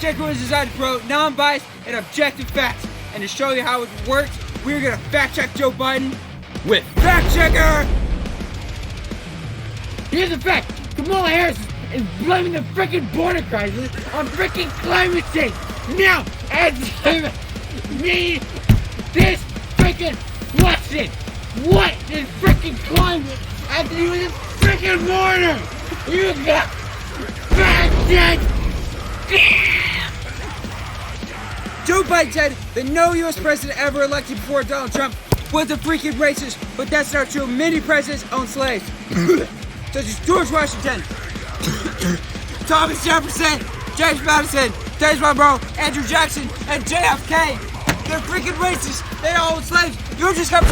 checker was designed to promote non-biased and objective facts. And to show you how it works, we're gonna fact check Joe Biden with Fact Checker! Here's the fact. Kamala Harris is blaming the freaking border crisis on freaking climate change. Now, answer me this freaking question. What does freaking climate have to do with this freaking border? You got fact check. Joe Biden said that no U.S. president ever elected before Donald Trump was a freaking racist, but that's not true. Many presidents owned slaves, such as George Washington, Thomas Jefferson, James Madison, James Monroe, Andrew Jackson, and JFK. They're freaking racist. They all owned slaves. You're just gonna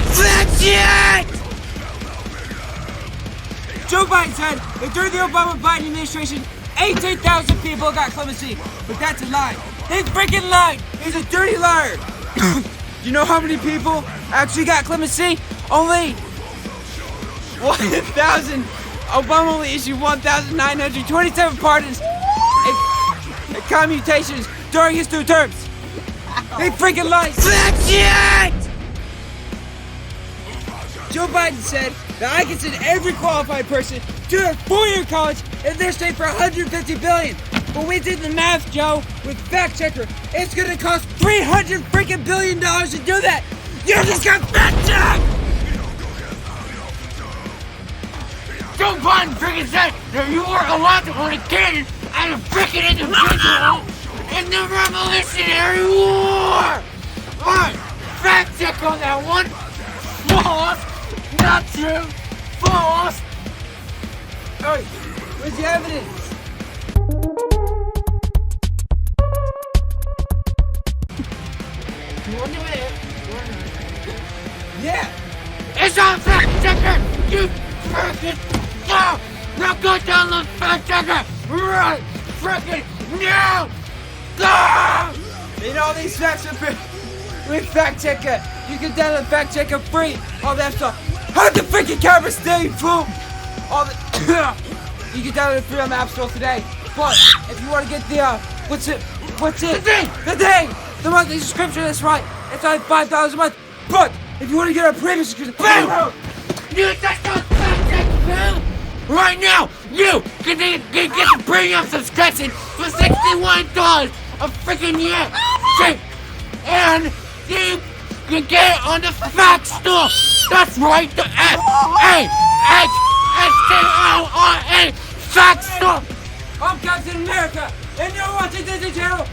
shit! Joe Biden said that during the Obama-Biden administration, 18,000 people got clemency, but that's a lie. They freaking lied. He's a dirty liar. Do you know how many people actually got clemency? Only 1,000. Obama only issued 1,927 pardons and commutations during his 2 terms. They freaking lied. Shit! Joe Biden said that I can send every qualified person to a 4-year college in this state for $150 billion. But we did the math, Joe, with Fact Checker. It's gonna cost $300 freaking billion to do that. You just got fact checked. Joe Biden freaking said that you were allowed to own a cannon as a freaking individual in the Revolutionary War! Alright, fact check on that one. False! Not true! False! Hey, where's the evidence? Yeah! It's on Fact Checker! You freaking no! Now go download Fact Checker! Right freaking now! Go! And all these facts are free with Fact Checker. You can download Fact Checker free. All that stuff. How the freaking camera stay, fool? All the you can download it free on the App Store today. But if you want to get the what's it? The monthly subscription, that's right. It's only $5 a month. But if you want to get a premium subscription, Boom! You just don't Fact Checker! Right now, you can get the premium subscription for $61 a freaking year! Straight. And you can get it on the Fact Store! That's right, the FACTSTORE Fact Store! I'm Captain America, and you're watching Disney Channel.